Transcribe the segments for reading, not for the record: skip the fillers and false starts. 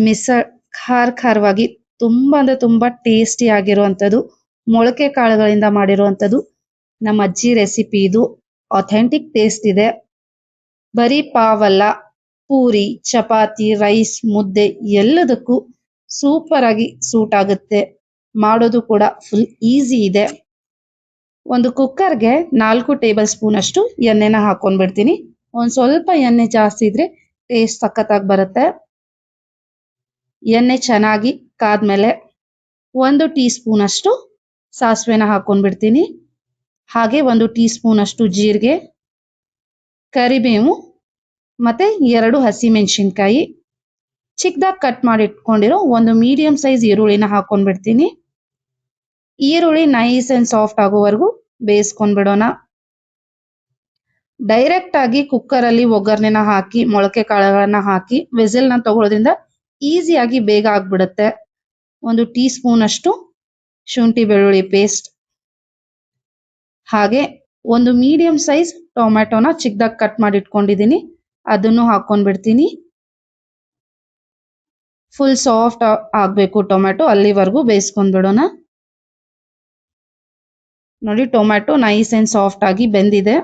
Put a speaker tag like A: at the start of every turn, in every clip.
A: Missile ಖಾರವಾಗಿ ತುಂಬಾ ಅಂದ್ರೆ ತುಂಬಾ ಟೇಸ್ಟಿ ಆಗಿರುವಂತದ್ದು ಮೊಳಕೆ ಕಾಳುಗಳಿಂದ ಮಾಡಿರುವಂತದ್ದು ನಮ್ಮ ಅಜ್ಜಿ ರೆಸಿಪಿ ಇದು. ಅಥೆಂಟಿಕ್ ಟೇಸ್ಟ್ ಇದೆ. ಬರೀ ಪಾವಲ್ಲ, ಪೂರಿ, ಚಪಾತಿ, ರೈಸ್, ಮುದ್ದೆ ಎಲ್ಲದಕ್ಕೂ ಸೂಪರ್ ಆಗಿ ಸೂಟ್ ಆಗುತ್ತೆ. ಮಾಡೋದು ಕೂಡ ಫುಲ್ ಈಸಿ ಇದೆ. ಒಂದು ಕುಕ್ಕರ್ಗೆ 4 ಟೇಬಲ್ ಸ್ಪೂನ್ ಅಷ್ಟು ಎಣ್ಣೆನ ಹಾಕೊಂಡ್ಬಿಡ್ತೀನಿ. ಒಂದ್ ಸ್ವಲ್ಪ ಎಣ್ಣೆ ಜಾಸ್ತಿ ಇದ್ರೆ ಟೇಸ್ಟ್ ಸಖತ್ತಾಗಿ ಬರುತ್ತೆ. ಎಣ್ಣೆ ಚೆನ್ನಾಗಿ ಕಾದ್ಮೇಲೆ 1 ಟೀ ಸ್ಪೂನ್ ಅಷ್ಟು ಸಾಸಿವೆನ ಹಾಕೊಂಡ್ಬಿಡ್ತೀನಿ. ಹಾಗೆ 1 ಟೀ ಸ್ಪೂನ್ ಅಷ್ಟು ಜೀರಿಗೆ, ಕರಿಬೇವು ಮತ್ತೆ 2 ಹಸಿಮೆಣಸಿನಕಾಯಿ, ಚಿಕ್ಕದಾಗಿ ಕಟ್ ಮಾಡಿ ಇಟ್ಕೊಂಡಿರೋ ಒಂದು ಮೀಡಿಯಂ ಸೈಜ್ ಈರುಳ್ಳಿನ ಹಾಕೊಂಡ್ಬಿಡ್ತೀನಿ. ಈರುಳ್ಳಿ ನೈಸ್ ಅಂಡ್ ಸಾಫ್ಟ್ ಆಗೋವರೆಗೂ ಬೇಯಿಸ್ಕೊಂಡ್ಬಿಡೋಣ. ಡೈರೆಕ್ಟ್ ಆಗಿ ಕುಕ್ಕರ್ ಅಲ್ಲಿ ಒಗ್ಗರಣೆನ ಹಾಕಿ ಮೊಳಕೆ ಕಾಳುಗಳನ್ನ ಹಾಕಿ ವಿಸಿಲ್ನ ತಗೊಳ್ಳೋದ್ರಿಂದ ಈಸಿಯಾಗಿ ಬೇಗ ಆಗ್ಬಿಡುತ್ತೆ. 1 ಟೀ ಸ್ಪೂನ್ ಅಷ್ಟು ಶುಂಠಿ ಬೆಳ್ಳುಳ್ಳಿ ಪೇಸ್ಟ್, ಹಾಗೆ ಒಂದು ಮೀಡಿಯಂ ಸೈಜ್ ಟೊಮ್ಯಾಟೋನ ಚಿಕ್ಕದಾಗಿ ಕಟ್ ಮಾಡಿ ಇಟ್ಕೊಂಡಿದ್ದೀನಿ, ಅದನ್ನು ಹಾಕೊಂಡ್ಬಿಡ್ತೀನಿ. ಫುಲ್ ಸಾಫ್ಟ್ ಆಗ್ಬೇಕು ಟೊಮ್ಯಾಟೊ, ಅಲ್ಲಿವರೆಗೂ ಬೇಯಿಸ್ಕೊಂಡ್ಬಿಡೋಣ. ನೋಡಿ ಟೊಮ್ಯಾಟೊ ನೈಸ್ ಅಂಡ್ ಸಾಫ್ಟ್ ಆಗಿ ಬೆಂದಿದೆ.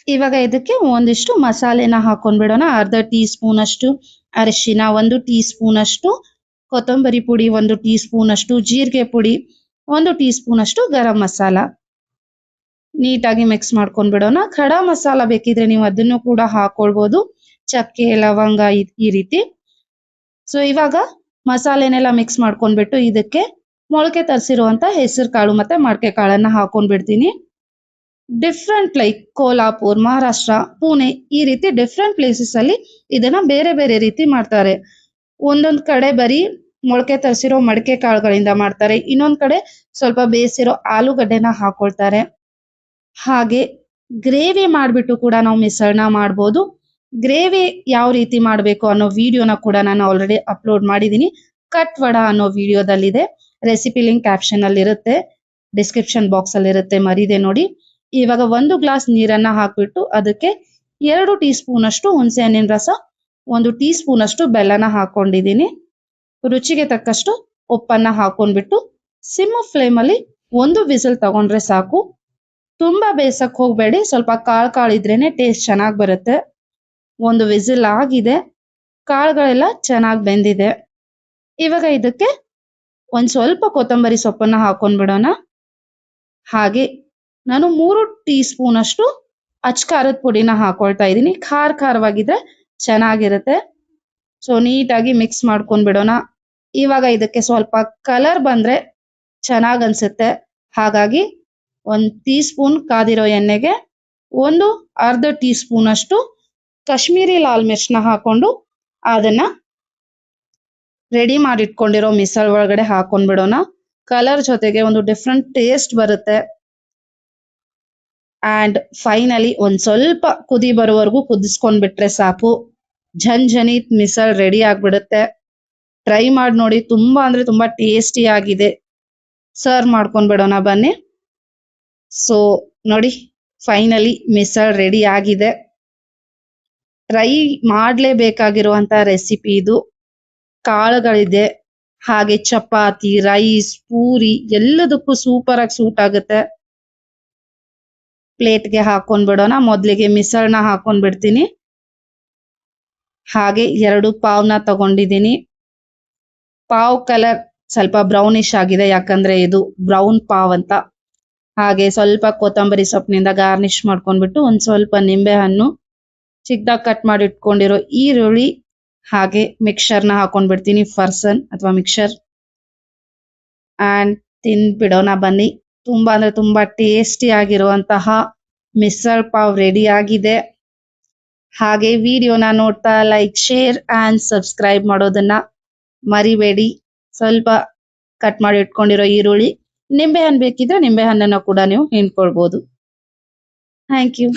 A: ಇವಾಗ ಇದಕ್ಕೆ ಒಂದಿಷ್ಟು ಮಸಾಲೆನ ಹಾಕೊಂಡ್ಬಿಡೋಣ. ಅರ್ಧ ಟೀ ಸ್ಪೂನ್ ಅಷ್ಟು ಅರಿಶಿನ, 1 ಟೀ ಸ್ಪೂನ್ ಅಷ್ಟು ಕೊತ್ತಂಬರಿ ಪುಡಿ, 1 ಟೀ ಸ್ಪೂನ್ ಅಷ್ಟು ಜೀರಿಗೆ ಪುಡಿ, 1 ಟೀ ಸ್ಪೂನ್ ಅಷ್ಟು ಗರಂ ಮಸಾಲ. ನೀಟಾಗಿ ಮಿಕ್ಸ್ ಮಾಡ್ಕೊಂಡ್ಬಿಡೋಣ. ಖಡಾ ಮಸಾಲ ಬೇಕಿದ್ರೆ ನೀವು ಅದನ್ನು ಕೂಡ ಹಾಕೊಳ್ಬಹುದು, ಚಕ್ಕೆ, ಲವಂಗ ಈ ರೀತಿ. ಸೊ ಇವಾಗ ಮಸಾಲೆನೆಲ್ಲ ಮಿಕ್ಸ್ ಮಾಡ್ಕೊಂಡ್ಬಿಟ್ಟು ಇದಕ್ಕೆ ಮೊಳಕೆ ತರಿಸಿರುವಂತ ಹೆಸರು ಕಾಳು ಮತ್ತೆ ಮಡಕೆ ಕಾಳನ್ನ ಹಾಕೊಂಡ್ಬಿಡ್ತೀನಿ. ಡಿಫ್ರೆಂಟ್ ಲೈಕ್ ಕೋಲ್ಹಾಪುರ್, ಮಹಾರಾಷ್ಟ್ರ, ಪುಣೆ ಈ ರೀತಿ ಡಿಫ್ರೆಂಟ್ ಪ್ಲೇಸಸ್ ಅಲ್ಲಿ ಇದನ್ನ ಬೇರೆ ಬೇರೆ ರೀತಿ ಮಾಡ್ತಾರೆ. ಒಂದೊಂದ್ ಕಡೆ ಬರೀ ಮೊಳಕೆ ತರಿಸಿರೋ ಮಡಕೆ ಕಾಳುಗಳಿಂದ ಮಾಡ್ತಾರೆ, ಇನ್ನೊಂದ್ ಕಡೆ ಸ್ವಲ್ಪ ಬೇಯಿಸಿರೋ ಆಲೂಗಡ್ಡೆನ ಹಾಕೊಳ್ತಾರೆ. ಹಾಗೆ ಗ್ರೇವಿ ಮಾಡ್ಬಿಟ್ಟು ಕೂಡ ನಾವು ಮಿಸಲ್ನ ಮಾಡ್ಬೋದು. ಗ್ರೇವಿ ಯಾವ ರೀತಿ ಮಾಡಬೇಕು ಅನ್ನೋ ವಿಡಿಯೋನ ಕೂಡ ನಾನು ಆಲ್ರೆಡಿ ಅಪ್ಲೋಡ್ ಮಾಡಿದ್ದೀನಿ. ಕಟ್ ವಡ ಅನ್ನೋ ವಿಡಿಯೋದಲ್ಲಿದೆ. ರೆಸಿಪಿ ಲಿಂಕ್ ಕ್ಯಾಪ್ಷನ್ ಅಲ್ಲಿ ಇರುತ್ತೆ, ಡಿಸ್ಕ್ರಿಪ್ಷನ್ ಬಾಕ್ಸ್ ಅಲ್ಲಿ ಇರುತ್ತೆ, ಮರಿದೆ ನೋಡಿ. ಇವಾಗ 1 ಗ್ಲಾಸ್ ನೀರನ್ನ ಹಾಕ್ಬಿಟ್ಟು ಅದಕ್ಕೆ 2 ಟೀ ಸ್ಪೂನ್ ಅಷ್ಟು ಹುಣಸೆ ಹಣ್ಣಿನ ರಸ, 1 ಟೀ ಸ್ಪೂನ್ ಅಷ್ಟು ಬೆಲ್ಲನ ಹಾಕೊಂಡಿದ್ದೀನಿ. ರುಚಿಗೆ ತಕ್ಕಷ್ಟು ಉಪ್ಪನ್ನ ಹಾಕೊಂಡ್ಬಿಟ್ಟು ಸಿಮ್ ಫ್ಲೇಮ್ ಅಲ್ಲಿ 1 ವಿಸಿಲ್ ತಗೊಂಡ್ರೆ ಸಾಕು. ತುಂಬಾ ಬೇಯಿಸಕ್ ಹೋಗ್ಬೇಡಿ, ಸ್ವಲ್ಪ ಕಾಳಿದ್ರೇನೆ ಟೇಸ್ಟ್ ಚೆನ್ನಾಗಿ ಬರುತ್ತೆ. 1 ವಿಸಿಲ್ ಆಗಿದೆ, ಕಾಳುಗಳೆಲ್ಲ ಚೆನ್ನಾಗಿ ಬೆಂದಿದೆ. ಇವಾಗ ಇದಕ್ಕೆ ಒಂದ್ ಸ್ವಲ್ಪ ಕೊತ್ತಂಬರಿ ಸೊಪ್ಪನ್ನ ಹಾಕೊಂಡ್ಬಿಡೋಣ. ಹಾಗೆ ನಾನು 3 ಟೀ ಸ್ಪೂನ್ ಅಷ್ಟು ಅಚ್ಕಾರದ ಪುಡಿನ ಹಾಕೊಳ್ತಾ ಇದ್ದೀನಿ. ಖಾರವಾಗಿದ್ರೆ ಚೆನ್ನಾಗಿರುತ್ತೆ. ಸೊ ನೀಟಾಗಿ ಮಿಕ್ಸ್ ಮಾಡ್ಕೊಂಡ್ಬಿಡೋಣ. ಇವಾಗ ಇದಕ್ಕೆ ಸ್ವಲ್ಪ ಕಲರ್ ಬಂದ್ರೆ ಚೆನ್ನಾಗ್ ಅನ್ಸುತ್ತೆ. ಹಾಗಾಗಿ 1 ಟೀ ಸ್ಪೂನ್ ಕಾದಿರೋ ಎಣ್ಣೆಗೆ ಅರ್ಧ ಟೀ ಸ್ಪೂನ್ ಅಷ್ಟು ಕಾಶ್ಮೀರಿ ಲಾಲ್ ಮಿರ್ಚ್ನ ಹಾಕೊಂಡು ಅದನ್ನ ರೆಡಿ ಮಾಡಿಟ್ಕೊಂಡಿರೋ ಮಿಸಲ್ ಒಳಗಡೆ ಹಾಕೊಂಡ್ಬಿಡೋಣ. ಕಲರ್ ಜೊತೆಗೆ ಒಂದು ಡಿಫ್ರೆಂಟ್ ಟೇಸ್ಟ್ ಬರುತ್ತೆ. ಅಂಡ್ ಫೈನಲಿ ಒಂದ್ ಸ್ವಲ್ಪ ಕುದಿ ಬರೋವರೆಗೂ ಕುದಿಸ್ಕೊಂಡ್ಬಿಟ್ರೆ ಸಾಕು, ಝನ್ಝನೀತ್ ಮಿಸಲ್ ರೆಡಿ ಆಗ್ಬಿಡುತ್ತೆ. ಟ್ರೈ ಮಾಡಿ ನೋಡಿ, ತುಂಬಾ ಅಂದ್ರೆ ತುಂಬಾ ಟೇಸ್ಟಿ ಆಗಿದೆ. ಸರ್ವ್ ಮಾಡ್ಕೊಂಡ್ಬಿಡೋಣ ಬನ್ನಿ. ಸೊ ನೋಡಿ ಫೈನಲಿ ಮಿಸಲ್ ರೆಡಿ ಆಗಿದೆ. ಟ್ರೈ ಮಾಡ್ಲೇಬೇಕಾಗಿರುವಂತ ರೆಸಿಪಿ ಇದು. ಕಾಳುಗಳಿದೆ, ಹಾಗೆ ಚಪಾತಿ, ರೈಸ್, ಪೂರಿ ಎಲ್ಲದಕ್ಕೂ ಸೂಪರ್ ಆಗಿ ಸೂಟ್ ಆಗುತ್ತೆ. ಪ್ಲೇಟ್ಗೆ ಹಾಕೊಂಡ್ಬಿಡೋಣ. ಮೊದಲಿಗೆ ಮಿಸಲ್ನ ಹಾಕೊಂಡ್ಬಿಡ್ತೀನಿ. ಹಾಗೆ 2 ಪಾವ್ನ ತಗೊಂಡಿದ್ದೀನಿ. ಪಾವ್ ಕಲರ್ ಸ್ವಲ್ಪ ಬ್ರೌನಿಶ್ ಆಗಿದೆ, ಯಾಕಂದ್ರೆ ಇದು ಬ್ರೌನ್ ಪಾವ್ ಅಂತ. ಹಾಗೆ ಸ್ವಲ್ಪ ಕೊತ್ತಂಬರಿ ಸೊಪ್ಪಿನಿಂದ ಗಾರ್ನಿಶ್ ಮಾಡ್ಕೊಂಡ್ಬಿಟ್ಟು ಒಂದ್ ಸ್ವಲ್ಪ ನಿಂಬೆ ಹಣ್ಣು, ಚಿಕ್ಕದಾಗಿ ಕಟ್ ಮಾಡಿ ಇಟ್ಕೊಂಡಿರೋ ಈರುಳ್ಳಿ, ಹಾಗೆ ಮಿಕ್ಸರ್ನ ಹಾಕೊಂಡ್ಬಿಡ್ತೀನಿ, ಫರ್ಸನ್ ಅಥವಾ ಮಿಕ್ಸರ್. ಅಂಡ್ ತಿಂದ್ಬಿಡೋಣ ಬನ್ನಿ. ತುಂಬಾ ಅಂದ್ರೆ ತುಂಬಾ ಟೇಸ್ಟಿ ಆಗಿರುವಂತಹ ಮಿಸಲ್ ಪಾವ್ ರೆಡಿ ಆಗಿದೆ. ಹಾಗೆ ವಿಡಿಯೋನ ನೋಡ್ತಾ ಲೈಕ್, ಶೇರ್ ಅಂಡ್ ಸಬ್ಸ್ಕ್ರೈಬ್ ಮಾಡೋದನ್ನ ಮರಿಬೇಡಿ. ಸ್ವಲ್ಪ ಕಟ್ ಮಾಡಿ ಇಟ್ಕೊಂಡಿರೋ ಈರುಳ್ಳಿ, ನಿಂಬೆ ಹಣ್ಣು ಬೇಕಿದ್ರೆ ನಿಂಬೆ ಹಣ್ಣನ್ನ ಕೂಡ ನೀವು ಹಿಂಡ್ಕೊಳ್ಬಹುದು. Thank you.